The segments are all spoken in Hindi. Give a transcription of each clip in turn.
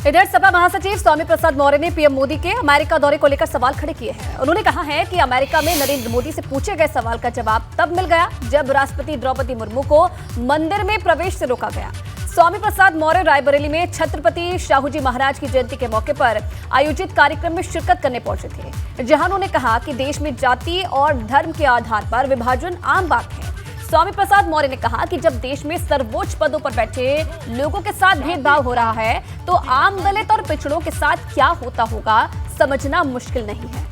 इधर सपा महासचिव स्वामी प्रसाद मौर्य ने पीएम मोदी के अमेरिका दौरे को लेकर सवाल खड़े किए हैं। उन्होंने कहा है कि अमेरिका में नरेंद्र मोदी से पूछे गए सवाल का जवाब तब मिल गया जब राष्ट्रपति द्रौपदी मुर्मू को मंदिर में प्रवेश से रोका गया। स्वामी प्रसाद मौर्य रायबरेली में छत्रपति शाहू जी महाराज की जयंती के मौके पर आयोजित कार्यक्रम में शिरकत करने पहुंचे थे, जहां उन्होंने कहा कि देश में जाति और धर्म के आधार पर विभाजन आम बात है। स्वामी प्रसाद मौर्य ने कहा कि जब देश में सर्वोच्च पदों पर बैठे लोगों के साथ भेदभाव हो रहा है तो आम दलित और पिछड़ों के साथ क्या होता होगा समझना मुश्किल नहीं है।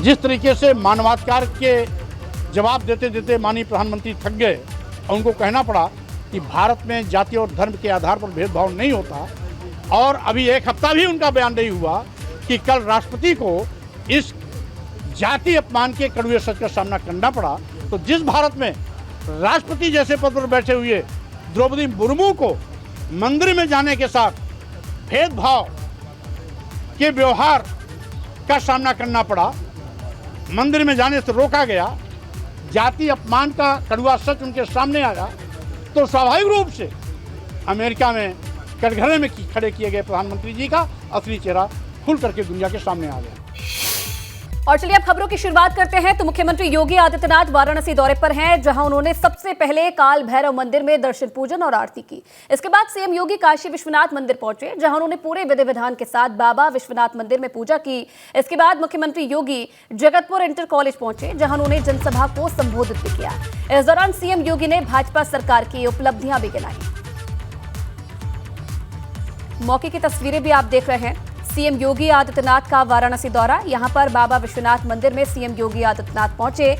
जिस तरीके से मानवाधिकार के जवाब देते देते माननीय प्रधानमंत्री थक गए और उनको कहना पड़ा कि भारत में जाति और धर्म के आधार पर भेदभाव नहीं होता, और अभी एक हफ्ता भी उनका बयान नहीं हुआ कि कल राष्ट्रपति को इस जाति अपमान के कड़वे सच का सामना करना पड़ा, तो जिस भारत में राष्ट्रपति जैसे पद पर बैठे हुए द्रौपदी मुर्मू को मंदिर में जाने के साथ भेदभाव के व्यवहार का सामना करना पड़ा, मंदिर में जाने से रोका गया, जाति अपमान का कड़वा सच उनके सामने आया, तो स्वाभाविक रूप से अमेरिका में कटघरे में खड़े किए गए प्रधानमंत्री जी का असली चेहरा खुल करके दुनिया के सामने आ गया। और चलिए अब खबरों की शुरुआत करते हैं। तो मुख्यमंत्री योगी आदित्यनाथ वाराणसी दौरे पर हैं, जहां उन्होंने सबसे पहले काल भैरव मंदिर में दर्शन पूजन और आरती की। इसके बाद सीएम योगी काशी विश्वनाथ मंदिर पहुंचे, जहां उन्होंने पूरे विधि विधान के साथ बाबा विश्वनाथ मंदिर में पूजा की। इसके बाद मुख्यमंत्री योगी जगतपुर इंटर कॉलेज पहुंचे, जहां उन्होंने जनसभा को संबोधित भी किया। इस दौरान सीएम योगी ने भाजपा सरकार की उपलब्धियां भी गिनाई। मौके की तस्वीरें भी आप देख रहे हैं। सीएम योगी आदित्यनाथ का वाराणसी दौरा, यहां पर बाबा विश्वनाथ मंदिर में सीएम योगी आदित्यनाथ पहुंचे,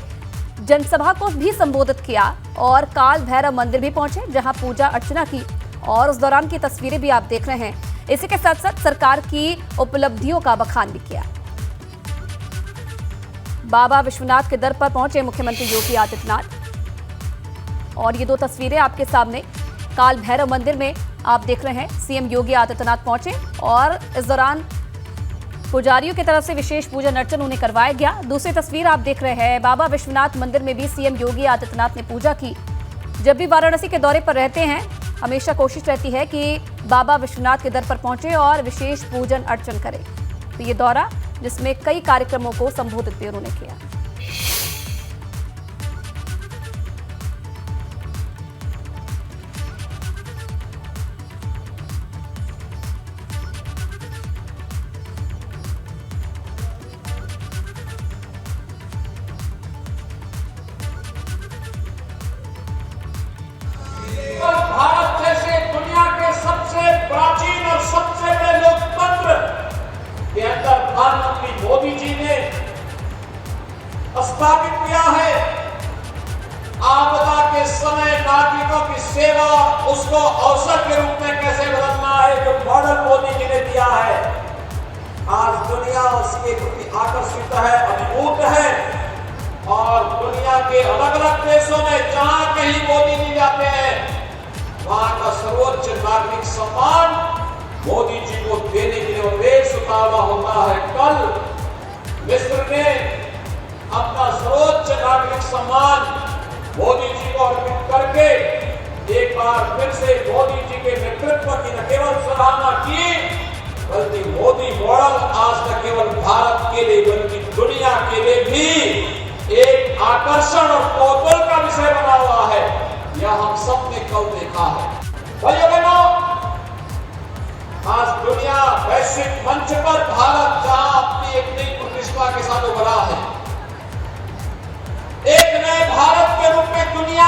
जनसभा को भी संबोधित किया और काल भैरव मंदिर भी पहुंचे, जहां पूजा अर्चना की। और उस दौरान की तस्वीरें भी आप देख रहे हैं। इसी के साथ साथ सरकार की उपलब्धियों का बखान भी किया। बाबा विश्वनाथ के दर पर पहुंचे मुख्यमंत्री योगी आदित्यनाथ, और ये दो तस्वीरें आपके सामने। काल भैरव मंदिर में आप देख रहे हैं सीएम योगी आदित्यनाथ पहुंचे और इस दौरान पुजारियों की तरफ से विशेष पूजन अर्चन उन्हें करवाया गया। दूसरी तस्वीर आप देख रहे हैं, बाबा विश्वनाथ मंदिर में भी सीएम योगी आदित्यनाथ ने पूजा की। जब भी वाराणसी के दौरे पर रहते हैं, हमेशा कोशिश रहती है कि बाबा विश्वनाथ के दर पर पहुंचे और विशेष पूजन अर्चन करें। तो ये दौरा जिसमें कई कार्यक्रमों को संबोधित भी उन्होंने किया। मोदी जी ने स्थापित किया है। आपदा के समय नागरिकों की सेवा, उसको अवसर के रूप में कैसे बदलना है, जो मॉडल मोदी जी ने दिया है। आज दुनिया उसके प्रति आकर्षित है, अभिभूत है, और दुनिया के अलग अलग देशों में जहां कहीं मोदी जी जाते हैं, वहां का सर्वोच्च नागरिक सम्मान मोदी जी को देने के लिए वेश उतारना होता है। कल मिस्र ने अपना सर्वोच्च नागरिक सम्मान मोदी जी को अर्पित करके एक बार फिर से मोदी जी के नेतृत्व की न केवल सराहना की, बल्कि मोदी मॉडल आज न केवल भारत के लिए बल्कि दुनिया के लिए भी एक आकर्षण और कौतूहल का विषय बना हुआ है। यह हम सब ने कल देखा है। भाइयों बहनों, आज दुनिया वैश्विक मंच पर भारत जहां अपनी एक नई प्रतिष्ठा के साथ उभरा है, एक नए भारत के रूप में दुनिया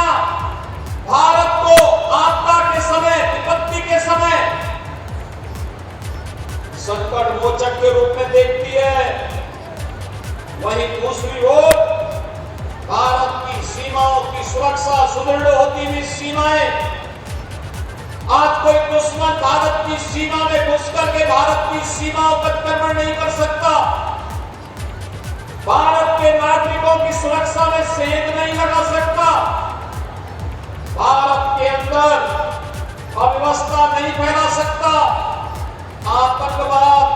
भारत को आपदा के समय, विपत्ति के समय संकट मोचक के रूप में देखती है। वहीं दूसरी ओर भारत की सीमाओं की सुरक्षा, सुदृढ़ होती हुई सीमाएं, आज कोई दुश्मन भारत की सीमा में घुस करके भारत की सीमाओं पर आक्रमण नहीं कर सकता। भारत के नागरिकों की सुरक्षा में सेंध नहीं लगा सकता। भारत के अंदर अव्यवस्था नहीं फैला सकता। आतंकवाद,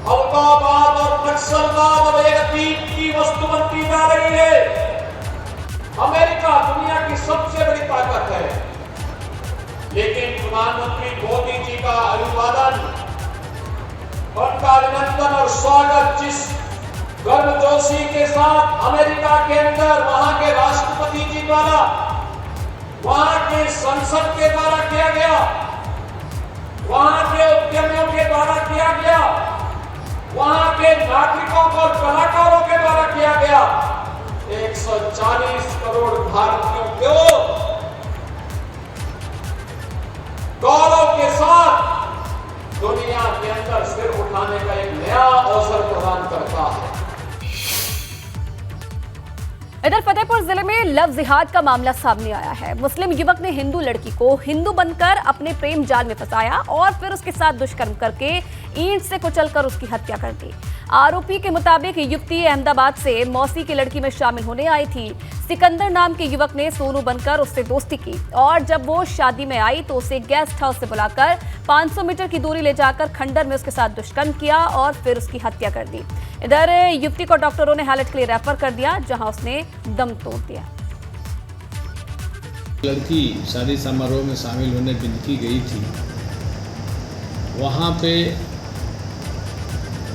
अलगाववाद और नक्सलवाद अब एक अतीत की वस्तु बनती जा रही है। अमेरिका दुनिया की सबसे बड़ी ताकत है, लेकिन प्रधानमंत्री मोदी जी का अभिवादन, उनका अभिनंदन और स्वागत जिस गर्मजोशी के साथ अमेरिका के अंदर वहां के राष्ट्रपति जी द्वारा, वहां के संसद के द्वारा किया गया, वहां के उद्यमियों के द्वारा किया गया, वहां के नागरिकों और कलाकारों के द्वारा किया गया, 140 करोड़ भारतीयों को गौरव के साथ दुनिया के अंदर सिर उठाने का एक नया अवसर प्रदान करता है। इधर फतेहपुर जिले में लव जिहाद का मामला सामने आया है। मुस्लिम युवक ने हिंदू लड़की को हिंदू बनकर अपने प्रेम जाल में फंसाया और फिर उसके साथ दुष्कर्म करके ईंट से कुचलकर उसकी हत्या कर दी। आरोपी के मुताबिक युवती अहमदाबाद से मौसी की लड़की में शामिल होने आई थी। सिकंदर नाम के युवक ने सोनू बनकर उससे दोस्ती की और जब वो शादी में आई तो उसे गेस्ट हाउस से बुलाकर 500 मीटर की दूरी ले जाकर खंडर में उसके साथ दुष्कर्म किया और फिर उसकी हत्या कर दी। इधर युवती को डॉक्टरों ने हालत के लिए रेफर कर दिया, जहां उसने दम तोड़ दिया। लड़की शादी समारोह में शामिल होने बिंदकी गई थी, वहाँ पे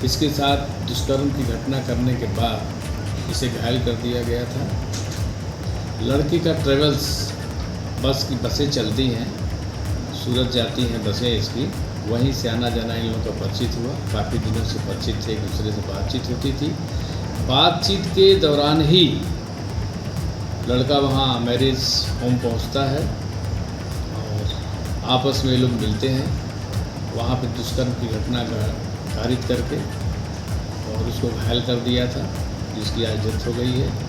इसके साथ दुष्कर्म की घटना करने के बाद इसे घायल कर दिया गया था। लड़की का ट्रेवल्स बसें चलती हैं, सूरत जाती हैं बसें इसकी, वहीं से आना जाना इन लोगों का परिचित हुआ। काफ़ी दिनों से परिचित थे, एक दूसरे से बातचीत होती थी। बातचीत के दौरान ही लड़का वहाँ मैरिज होम पहुँचता है और आपस में लोग मिलते हैं। वहाँ पे दुष्कर्म की घटना कारित करके और उसको घायल कर दिया था, जिसकी आज डेथ हो गई है।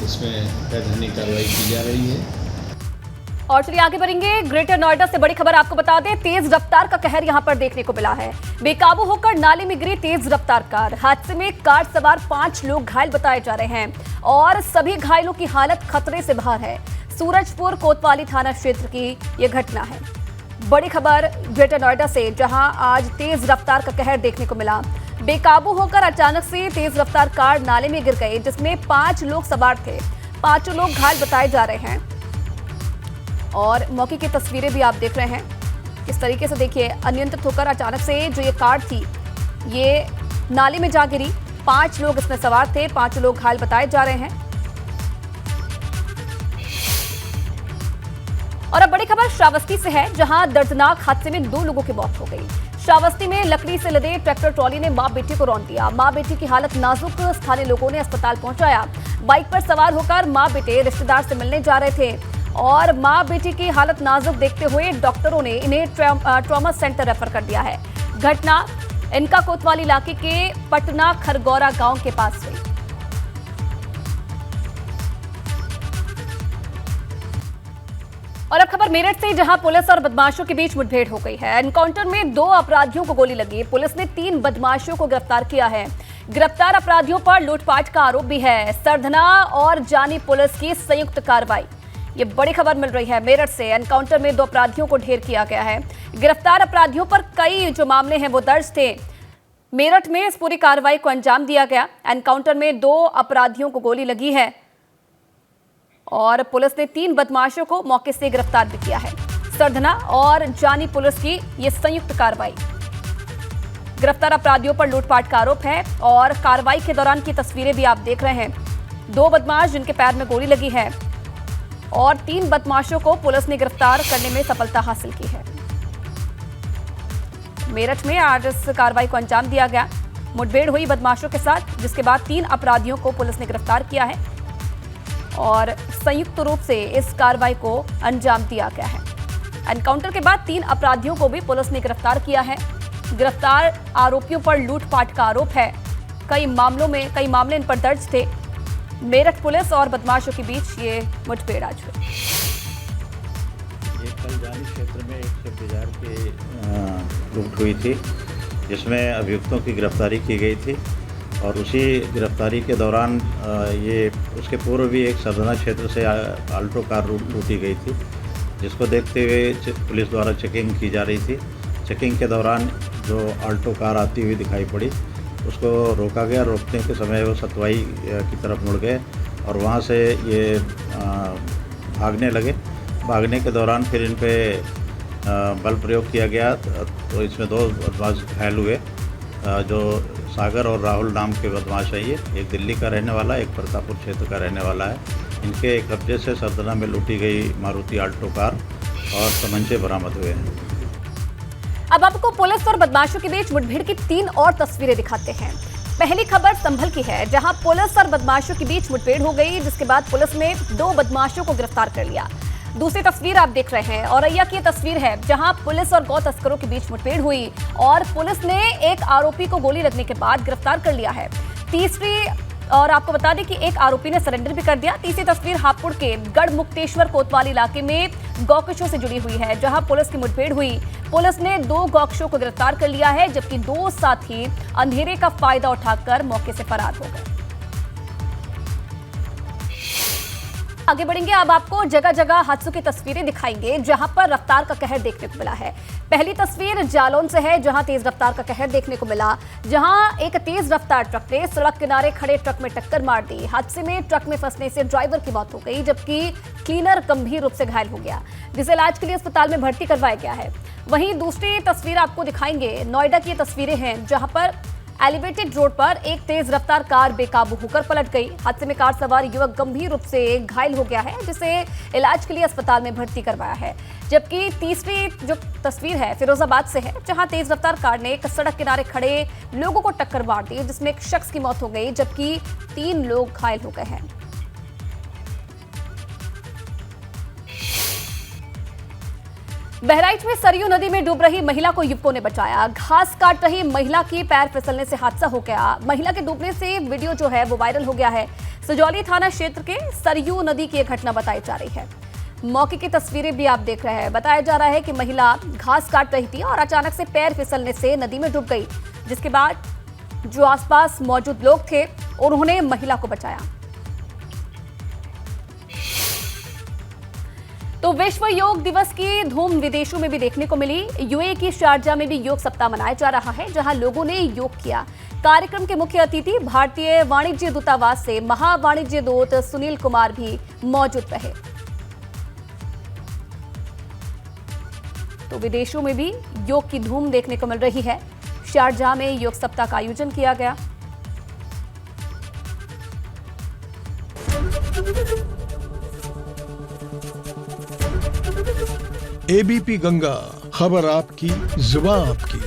इसमें वैधानिक कार्रवाई की जा रही है। और चलिए आगे बढ़ेंगे। ग्रेटर नोएडा से बड़ी खबर आपको बता दें, तेज रफ्तार का कहर यहां पर देखने को मिला है। बेकाबू होकर नाले में गिरी तेज रफ्तार कार। हादसे में कार सवार 5 लोग घायल बताए जा रहे हैं और सभी घायलों की हालत खतरे से बाहर है। सूरजपुर कोतवाली थाना क्षेत्र की यह घटना है। बड़ी खबर ग्रेटर नोएडा से, जहां आज तेज रफ्तार का कहर देखने को मिला। बेकाबू होकर अचानक से तेज रफ्तार कार नाले में गिर गई, जिसमें 5 लोग सवार थे। 5 लोग घायल बताए जा रहे हैं और मौके की तस्वीरें भी आप देख रहे हैं। इस तरीके से देखिए, अनियंत्रित होकर अचानक से जो ये कार थी ये नाले में जा गिरी। 5 लोग इसमें सवार थे, 5 लोग घायल बताए जा रहे हैं। और अब बड़ी खबर श्रावस्ती से है, जहां दर्दनाक हादसे में 2 लोगों की मौत हो गई। श्रावस्ती में लकड़ी से लदे ट्रैक्टर ट्रॉली ने मां बेटी को रौंद दिया। मां बेटी की हालत नाजुक, स्थानीय लोगों ने अस्पताल पहुंचाया। बाइक पर सवार होकर मां बेटे रिश्तेदार से मिलने जा रहे थे और मां बेटी की हालत नाजुक देखते हुए डॉक्टरों ने इन्हें ट्रॉमा सेंटर रेफर कर दिया है। घटना इनका कोतवाली इलाके के पटना खरगौरा गांव के पास हुई। और अब खबर मेरठ से, जहां पुलिस और बदमाशों के बीच मुठभेड़ हो गई है। एनकाउंटर में 2 अपराधियों को गोली लगी। पुलिस ने 3 बदमाशों को गिरफ्तार किया है। गिरफ्तार अपराधियों पर लूटपाट का आरोप भी है। सरधना और जानी पुलिस की संयुक्त कार्रवाई, ये बड़ी खबर मिल रही है मेरठ से। एनकाउंटर में 2 अपराधियों को ढेर किया गया है। गिरफ्तार अपराधियों पर कई जो मामले हैं वो दर्ज थे। मेरठ में इस पूरी कार्रवाई को अंजाम दिया गया। एनकाउंटर में 2 अपराधियों को गोली लगी है और पुलिस ने 3 बदमाशों को मौके से गिरफ्तार भी किया है। सरधना और जानी पुलिस की ये संयुक्त कार्रवाई। गिरफ्तार अपराधियों पर लूटपाट का आरोप है और कार्रवाई के दौरान की तस्वीरें भी आप देख रहे हैं। 2 बदमाश जिनके पैर में गोली लगी है और 3 बदमाशों को पुलिस ने गिरफ्तार करने में सफलता हासिल की है। मेरठ में आज इस कार्रवाई को अंजाम दिया गया। मुठभेड़ हुई बदमाशों के साथ, जिसके बाद 3 अपराधियों को पुलिस ने गिरफ्तार किया है और संयुक्त रूप से इस कार्रवाई को अंजाम दिया गया है। एनकाउंटर के बाद 3 अपराधियों को भी पुलिस ने गिरफ्तार किया है। गिरफ्तार आरोपियों पर लूटपाट का आरोप है। कई मामले इन पर दर्ज थे। मेरठ पुलिस और बदमाशों के बीच ये मुठभेड़ आज हुई। ये कल जानी क्षेत्र में एक सब बाजार की लूट हुई थी, जिसमें अभियुक्तों की गिरफ्तारी की गई थी और उसी गिरफ्तारी के दौरान ये उसके पूर्व भी एक सरधना क्षेत्र से आल्टो कार लूटी गई थी, जिसको देखते हुए पुलिस द्वारा चेकिंग की जा रही थी। चेकिंग के दौरान जो आल्टो कार आती हुई दिखाई पड़ी, उसको रोका गया। रोकने के समय वो सतवाई की तरफ मुड़ गए और वहाँ से ये भागने लगे भागने के दौरान फिर इन पे बल प्रयोग किया गया, तो इसमें 2 बदमाश घायल हुए। जो सागर और राहुल नाम के बदमाश है, ये एक दिल्ली का रहने वाला, एक प्रतापपुर क्षेत्र का रहने वाला है। इनके कब्जे से सरदना में लूटी गई मारुति आल्टो कार और तमंचे बरामद हुए हैं। अब आपको पुलिस और बदमाशों के बीच मुठभेड़ की 3 और तस्वीरें दिखाते हैं। पहली खबर संभल की है, जहां पुलिस और बदमाशों के बीच मुठभेड़ हो गई, जिसके बाद पुलिस ने 2 बदमाशों को गिरफ्तार कर लिया। दूसरी तस्वीर आप देख रहे हैं औरैया की तस्वीर है, जहां पुलिस और गौ तस्करों के बीच मुठभेड़ हुई और पुलिस ने एक आरोपी को गोली लगने के बाद गिरफ्तार कर लिया है। तीसरी, और आपको बता दें कि एक आरोपी ने सरेंडर भी कर दिया। तीसरी तस्वीर हापुड़ के गढ़ मुक्तेश्वर कोतवाली इलाके में गौकशों से जुड़ी हुई है, जहां पुलिस की मुठभेड़ हुई। पुलिस ने 2 गौकशों को गिरफ्तार कर लिया है, जबकि 2 साथी अंधेरे का फायदा उठाकर मौके से फरार हो गए। आगे बढ़ेंगे, अब आपको जगह जगह हादसों की तस्वीरें दिखाएंगे, जहां पर रफ्तार का कहर देखने को मिला है। पहली तस्वीर जालौन से है, जहां तेज रफ्तार का कहर देखने को मिला, जहां एक तेज रफ्तार ट्रक ने सड़क किनारे खड़े ट्रक में टक्कर मार दी। हादसे में ट्रक में फंसने से ड्राइवर की मौत हो गई, जबकि क्लीनर गंभीर रूप से घायल हो गया, जिसे इलाज के लिए अस्पताल में भर्ती करवाया गया है। वहीं दूसरी तस्वीर आपको दिखाएंगे, नोएडा की तस्वीरें हैं, जहां पर एलिवेटेड रोड पर एक तेज रफ्तार कार बेकाबू होकर पलट गई। हादसे में कार सवार युवक गंभीर रूप से घायल हो गया है, जिसे इलाज के लिए अस्पताल में भर्ती करवाया है। जबकि तीसरी जो तस्वीर है फिरोजाबाद से है, जहां तेज रफ्तार कार ने एक सड़क किनारे खड़े लोगों को टक्कर मार दी, जिसमें एक शख्स की मौत हो गई, जबकि 3 लोग घायल हो गए हैं। बहराइच में सरयू नदी में डूब रही महिला को युवकों ने बचाया। घास काट रही महिला की पैर फिसलने से हादसा हो गया। महिला के डूबने से वीडियो जो है वो वायरल हो गया है। सजौली थाना क्षेत्र के सरयू नदी की यह घटना बताई जा रही है। मौके की तस्वीरें भी आप देख रहे हैं। बताया जा रहा है कि महिला घास काट रही थी और अचानक से पैर फिसलने से नदी में डूब गई, जिसके बाद जो आसपास मौजूद लोग थे उन्होंने महिला को बचाया। तो विश्व योग दिवस की धूम विदेशों में भी देखने को मिली। यूएई की शारजा में भी योग सप्ताह मनाया जा रहा है, जहां लोगों ने योग किया। कार्यक्रम के मुख्य अतिथि भारतीय वाणिज्य दूतावास से महावाणिज्य दूत सुनील कुमार भी मौजूद रहे। तो विदेशों में भी योग की धूम देखने को मिल रही है। शारजा में योग सप्ताह का आयोजन किया गया। एबीपी गंगा, खबर आपकी, जुबान आपकी।